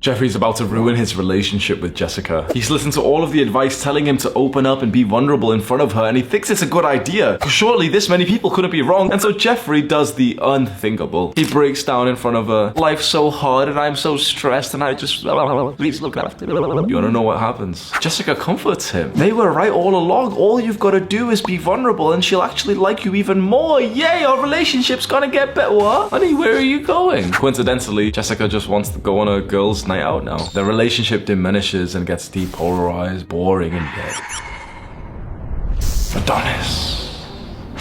Jeffrey's about to ruin his relationship with Jessica. He's listened to all of the advice telling him to open up and be vulnerable in front of her, and he thinks it's a good idea. Surely this many people couldn't be wrong. And so Jeffrey does the unthinkable. He breaks down in front of her. Life's so hard and I'm so stressed and I just... Please look after me. You wanna know what happens? Jessica comforts him. They were right all along. All you've got to do is be vulnerable and she'll actually like you even more. Yay, our relationship's gonna get better. What? Honey, where are you going? Coincidentally, Jessica just wants to go on a girl's night out now. The relationship diminishes and gets depolarized, boring, and dead. Adonis.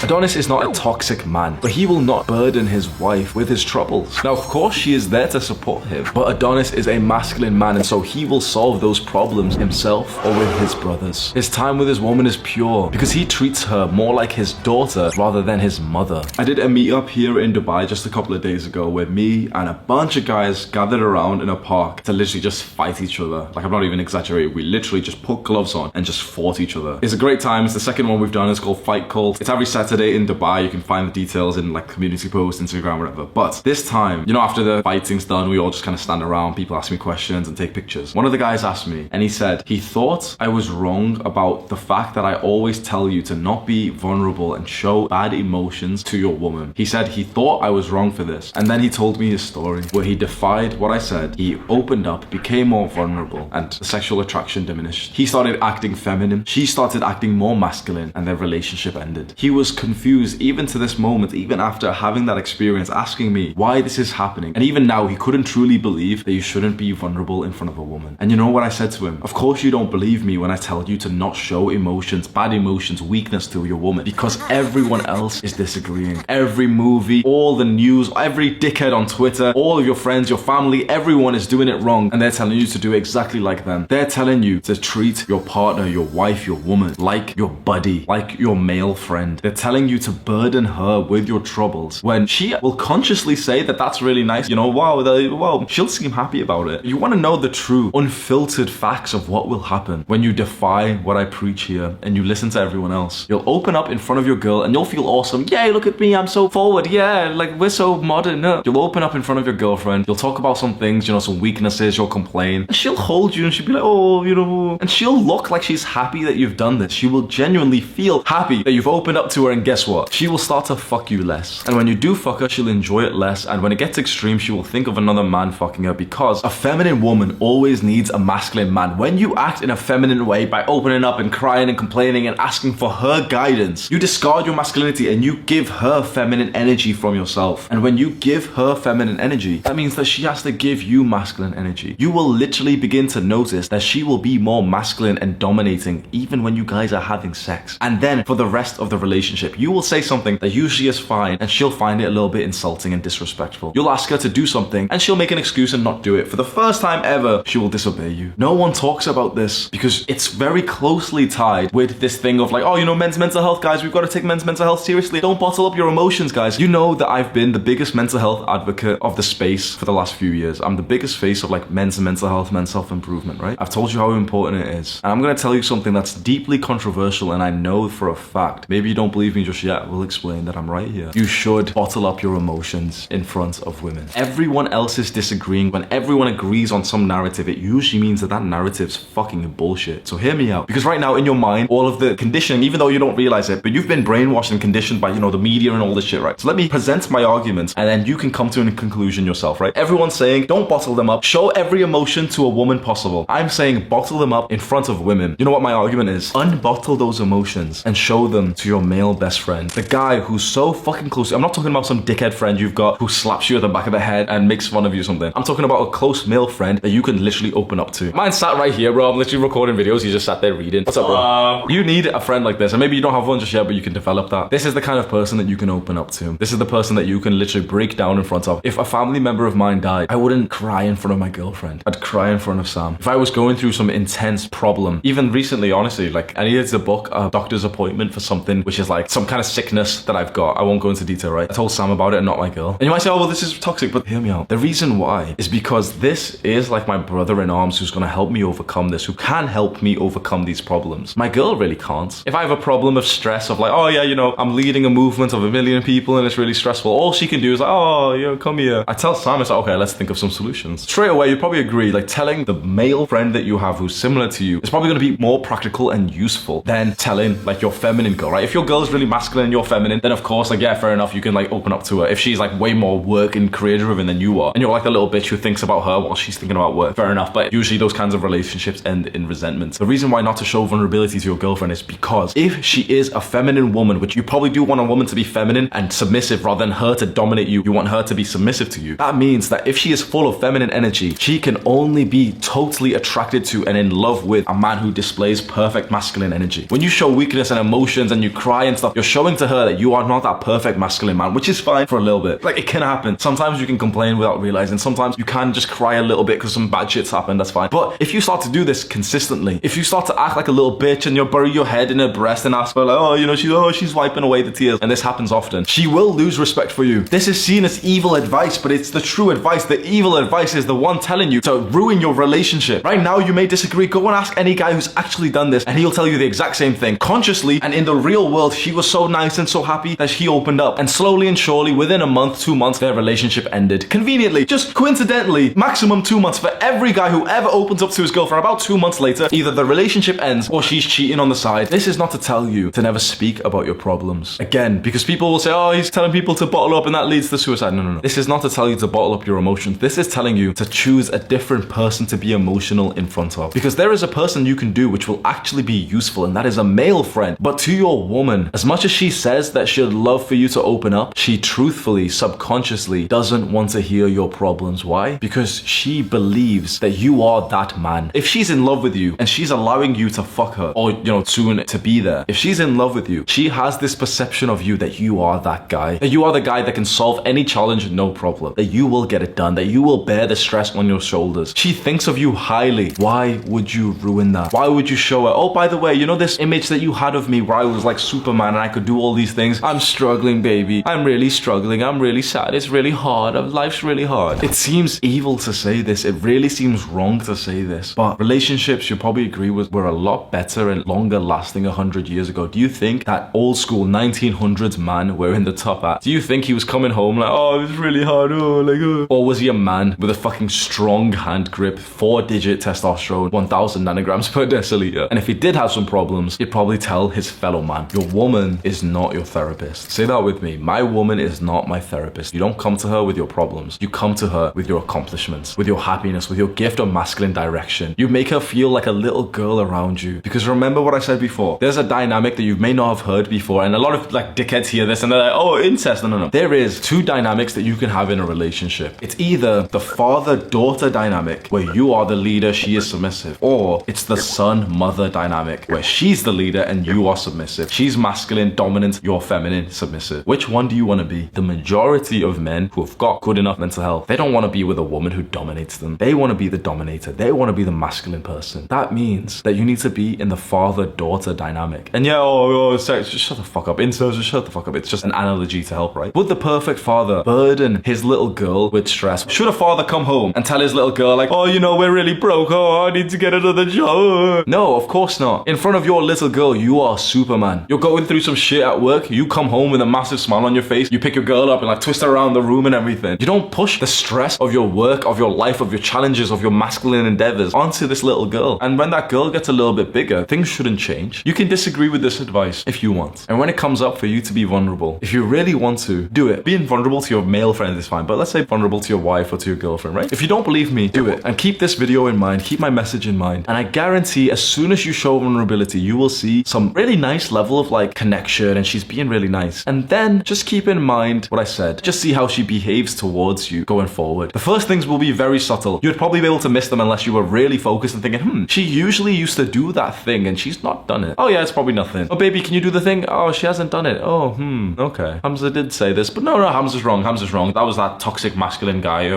Adonis is not a toxic man, but he will not burden his wife with his troubles. Now, of course, she is there to support him, but Adonis is a masculine man, and so he will solve those problems himself or with his brothers. His time with his woman is pure because he treats her more like his daughter rather than his mother. I did a meetup here in Dubai just a couple of days ago where me and a bunch of guys gathered around in a park to literally just fight each other. Like, I'm not even exaggerating. We literally just put gloves on and just fought each other. It's a great time. It's the second one we've done. It's called Fight Cult. It's every Saturday in Dubai. You can find the details in like community posts, Instagram, whatever. But this time, you know, after the fighting's done, we all just kind of stand around, people ask me questions and take pictures. One of the guys asked me and he said he thought I was wrong about the fact that I always tell you to not be vulnerable and show bad emotions to your woman. He said he thought I was wrong for this. And then he told me his story where he defied what I said. He opened up, became more vulnerable, and the sexual attraction diminished. He started acting feminine. She started acting more masculine, and their relationship ended. He was confused even to this moment, even after having that experience, asking me why this is happening. And even now, he couldn't truly believe that you shouldn't be vulnerable in front of a woman. And you know what I said to him? Of course you don't believe me when I tell you to not show emotions, bad emotions, weakness to your woman, because everyone else is disagreeing. Every movie, all the news, every dickhead on Twitter, all of your friends, your family, everyone is doing it wrong, and they're telling you to do exactly like them. They're telling you to treat your partner, your wife, your woman, like your buddy, like your male friend. They're telling you to burden her with your troubles when she will consciously say that that's really nice. You know, wow, she'll seem happy about it. You want to know the true, unfiltered facts of what will happen when you defy what I preach here and you listen to everyone else. You'll open up in front of your girl and you'll feel awesome. Yay, look at me, I'm so forward. Yeah, like we're so modern. You'll open up in front of your girlfriend. You'll talk about some things, you know, some weaknesses. You'll complain. And she'll hold you and she'll be like, oh, you know, and she'll look like she's happy that you've done this. She will genuinely feel happy that you've opened up to her, and guess what? She will start to fuck you less. And when you do fuck her, she'll enjoy it less. And when it gets extreme, she will think of another man fucking her, because a feminine woman always needs a masculine man. When you act in a feminine way by opening up and crying and complaining and asking for her guidance, you discard your masculinity and you give her feminine energy from yourself. And when you give her feminine energy, that means that she has to give you masculine energy. You will literally begin to notice that she will be more masculine and dominating even when you guys are having sex. And then for the rest of the relationship, you will say something that usually is fine and she'll find it a little bit insulting and disrespectful. You'll ask her to do something and she'll make an excuse and not do it. For the first time ever, she will disobey you. No one talks about this because it's very closely tied with this thing of like, oh, you know, men's mental health, guys. We've got to take men's mental health seriously. Don't bottle up your emotions, guys. You know that I've been the biggest mental health advocate of the space for the last few years. I'm the biggest face of like men's mental health, men's self-improvement, right? I've told you how important it is. And I'm going to tell you something that's deeply controversial, and I know for a fact, maybe you don't believe me just yet, we'll explain that I'm right here. You should bottle up your emotions in front of women. Everyone else is disagreeing. When everyone agrees on some narrative, it usually means that that narrative's fucking bullshit. So hear me out. Because right now in your mind, all of the conditioning, even though you don't realize it, but you've been brainwashed and conditioned by, you know, the media and all this shit, right? So let me present my arguments and then you can come to a conclusion yourself, right? Everyone's saying, don't bottle them up. Show every emotion to a woman possible. I'm saying bottle them up in front of women. You know what my argument is? Unbottle those emotions and show them to your male best friend. The guy who's so fucking close. I'm not talking about some dickhead friend you've got who slaps you at the back of the head and makes fun of you or something. I'm talking about a close male friend that you can literally open up to. Mine sat right here, bro. I'm literally recording videos. He just sat there reading. What's up, bro? You need a friend like this. And maybe you don't have one just yet, but you can develop that. This is the kind of person that you can open up to. This is the person that you can literally break down in front of. If a family member of mine died, I wouldn't cry in front of my girlfriend. I'd cry in front of Sam. If I was going through some intense problem, even recently, honestly, like I needed to book a doctor's appointment for something which is like like some kind of sickness that I've got. I won't go into detail, right? I told Sam about it and not my girl. And you might say, oh, well, this is toxic, but hear me out. The reason why is because this is like my brother in arms who's gonna help me overcome this, who can help me overcome these problems. My girl really can't. If I have a problem of stress of like, oh yeah, you know, I'm leading a movement of 1 million people and it's really stressful, all she can do is like, oh, yo, come here. I tell Sam, it's like, okay, let's think of some solutions. Straight away, you probably agree, like telling the male friend that you have who's similar to you is probably gonna be more practical and useful than telling like your feminine girl, right? If your girl's really masculine and you're feminine, then of course, like, yeah, fair enough, you can like open up to her. If she's like way more work and career driven than you are, and you're like the little bitch who thinks about her while she's thinking about work, fair enough. But usually those kinds of relationships end in resentment. The reason why not to show vulnerability to your girlfriend is because if she is a feminine woman, which you probably do want a woman to be feminine and submissive rather than her to dominate you, you want her to be submissive to you. That means that if she is full of feminine energy, she can only be totally attracted to and in love with a man who displays perfect masculine energy. When you show weakness and emotions and you cry and stuff, you're showing to her that you are not that perfect masculine man, which is fine for a little bit. Like, it can happen. Sometimes you can complain without realizing. Sometimes you can just cry a little bit because some bad shit's happened. That's fine. But if you start to do this consistently, if you start to act like a little bitch and you bury your head in her breast and ask her like, oh, you know, she's wiping away the tears, and this happens often, she will lose respect for you. This is seen as evil advice, but it's the true advice. The evil advice is the one telling you to ruin your relationship. Right now, you may disagree. Go and ask any guy who's actually done this, and he'll tell you the exact same thing. Consciously, and in the real world, she was so nice and so happy that he opened up. And slowly and surely, within a month, 2 months, their relationship ended. Conveniently, just coincidentally, maximum 2 months for every guy who ever opens up to his girlfriend. About 2 months later, either the relationship ends or she's cheating on the side. This is not to tell you to never speak about your problems. Again, because people will say, oh, he's telling people to bottle up and that leads to suicide. No, no, no. This is not to tell you to bottle up your emotions. This is telling you to choose a different person to be emotional in front of. Because there is a person you can do which will actually be useful, and that is a male friend. But to your woman, as much as she says that she'd love for you to open up, she truthfully, subconsciously doesn't want to hear your problems. Why? Because she believes that you are that man. If she's in love with you and she's allowing you to fuck her, or, you know, soon to be there, if she's in love with you, she has this perception of you that you are that guy, that you are the guy that can solve any challenge, no problem, that you will get it done, that you will bear the stress on your shoulders. She thinks of you highly. Why would you ruin that? Why would you show her, oh, by the way, you know this image that you had of me where I was like Superman and I could do all these things? I'm struggling, baby. I'm really struggling. I'm really sad. It's really hard. Life's really hard. It seems evil to say this. It really seems wrong to say this. But relationships, you probably agree with, were a lot better and longer lasting 100 years ago. Do you think that old school 1900s man wearing the top hat, do you think he was coming home like, oh, it was really hard, oh, like, oh? Or was he a man with a fucking strong hand grip, 4-digit testosterone, 1000 nanograms per deciliter? And if he did have some problems, he'd probably tell his fellow man. Your woman is not your therapist. Say that with me. My woman is not my therapist. You don't come to her with your problems. You come to her with your accomplishments, with your happiness, with your gift of masculine direction. You make her feel like a little girl around you. Because remember what I said before. There's a dynamic that you may not have heard before, and a lot of like dickheads hear this and they're like, oh, incest. No, no, no. There is 2 dynamics that you can have in a relationship. It's either the father-daughter dynamic, where you are the leader, she is submissive, or it's the son-mother dynamic, where she's the leader and you are submissive. She's masculine, dominant, you're feminine, submissive. Which one do you want to be? The majority of men who have got good enough mental health, they don't want to be with a woman who dominates them. They want to be the dominator. They want to be the masculine person. That means that you need to be in the father-daughter dynamic. And yeah, sex, just shut the fuck up. Incels, just shut the fuck up. It's just an analogy to help, right? Would the perfect father burden his little girl with stress? Should a father come home and tell his little girl like, oh, you know, we're really broke. Oh, I need to get another job. No, of course not. In front of your little girl, you are Superman. You're going through some shit at work. You come home with a massive smile on your face. You pick your girl up and like twist her around the room and everything. You don't push the stress of your work, of your life, of your challenges, of your masculine endeavors onto this little girl. And when that girl gets a little bit bigger, things shouldn't change. You can disagree with this advice if you want. And when it comes up for you to be vulnerable, if you really want to, do it. Being vulnerable to your male friend is fine, but let's say vulnerable to your wife or to your girlfriend, right? If you don't believe me, do it. And keep this video in mind, keep my message in mind. And I guarantee as soon as you show vulnerability, you will see some really nice level of like connection and she's being really nice. And then just keep in mind what I said. Just see how she behaves towards you going forward. The first things will be very subtle. You'd probably be able to miss them unless you were really focused and thinking, she usually used to do that thing and she's not done it. Oh yeah, it's probably nothing. Oh baby, can you do the thing? Oh, she hasn't done it. Oh, okay. Hamza did say this, but no, Hamza's wrong. Hamza's wrong. That was that toxic masculine guy.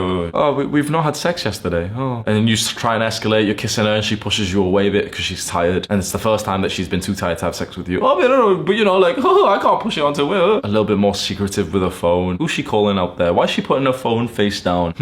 We've not had sex yesterday. Oh. And then you try and escalate, you're kissing her and she pushes you away a bit because she's tired. And it's the first time that she's been too tired to have sex with you. Oh, but no, you know, like, oh, I can't push it onto her. A little bit more secretive with her phone. Who's she calling out there? Why is she putting her phone face down?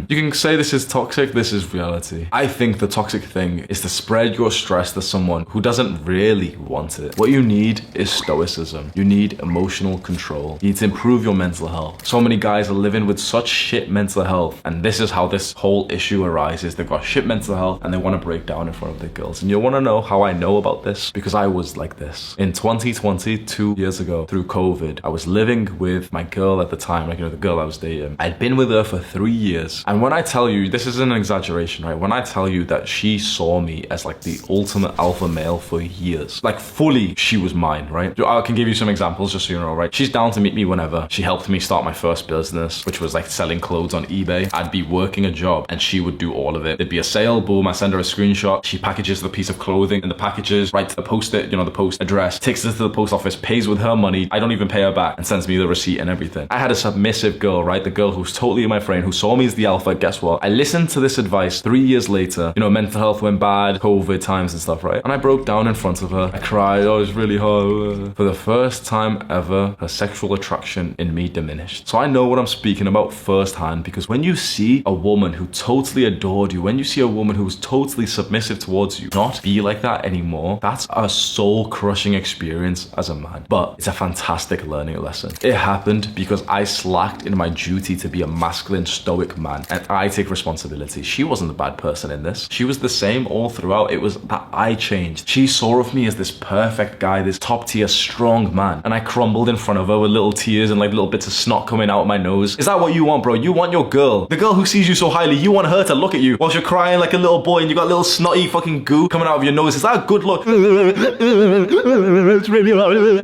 You can say this is toxic, this is reality. I think the toxic thing is to spread your stress to someone who doesn't really want it. What you need is stoicism. You need emotional control. You need to improve your mental health. So many guys are living with such shit mental health, and this is how this whole issue arises. They've got shit mental health and they want to break down in front of their girls. And you want to know how I know about this? Because I was like this. In 2020, 2 years ago, through COVID, I was living with my girl at the time, like, you know, the girl I was dating. I'd been with her for 3 years. And when I tell you, this isn't an exaggeration, right? When I tell you that she saw me as like the ultimate alpha male for years, like fully she was mine, right? I can give you some examples just so you know, right? She's down to meet me whenever. She helped me start my first business, which was like selling clothes on eBay. I'd be working a job and she would do all of it. There'd be a sale, boom, I send her a screenshot. She packages the piece of clothing in the packages, writes the post-it, you know, the post address, takes it to the post office, pays with her money. I don't even pay her back and sends me the receipt and everything. I had a submissive girl, right? The girl who's totally my friend, who saw me as the alpha. Guess what? I listened to this advice 3 years later. You know, mental health went bad, COVID times and stuff, right? And I broke down in front of her. I cried. Oh, it's really hard. For the first time ever, her sexual attraction in me diminished. So I know what I'm speaking about firsthand, because when you see a woman who totally adored you, when you see a woman who's totally submissive towards you not be like that anymore, that's a soul-crushing experience as a man. But it's a fantastic learning lesson. It happened because I slacked in my duty to be a masculine, stoic man, and I take responsibility. She wasn't the bad person in this. She was the same all throughout. It was that I changed. She saw of me as this perfect guy, this top-tier, strong man, and I crumbled in front of her with little tears and like little bits of snot coming out of my nose. Is that what you want, bro? You want your girl, the girl who sees you so highly, you want her to look at you whilst you're crying like a little boy and you got little snotty fucking goo coming out of your nose. Is that a good look?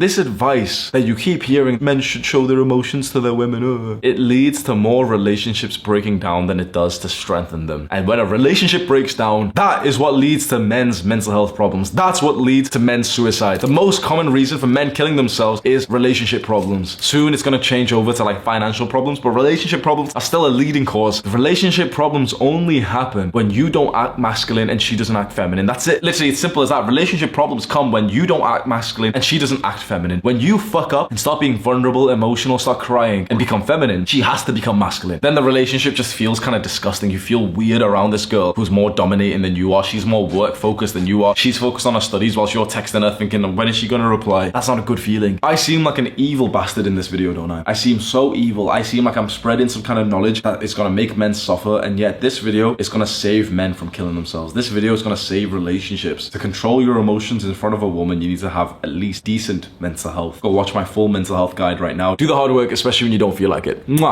This advice that you keep hearing, men should show their emotions to their women, it leads to more relationships breaking down than it does to strengthen them. And when a relationship breaks down, that is what leads to men's mental health problems. That's what leads to men's suicide. The most common reason for men killing themselves is relationship problems. Soon it's going to change over to like financial problems, but relationship problems are still a leading cause. Relationship problems only happen when you don't act masculine and she doesn't act feminine. That's it. Literally, it's simple as that. Relationship problems come when you don't act masculine and she doesn't act feminine. When you fuck up and start being vulnerable, emotional, start crying and become feminine, she has to become masculine. Then the relationship just feels kind of disgusting. You feel weird around this girl who's more dominating than you are. She's more work focused than you are. She's focused on her studies whilst you're texting her thinking, when is she going to reply? That's not a good feeling. I seem like an evil bastard in this video, don't I? I seem so evil. I seem like I'm spreading some kind of knowledge that is going to make men suffer, and yet this video is going to save men from killing themselves. This video is going to save relationships. To control your emotions in front of a woman, you need to have at least decent mental health. Go watch my full mental health guide right now. Do the hard work, especially when you don't feel like it. Mwah.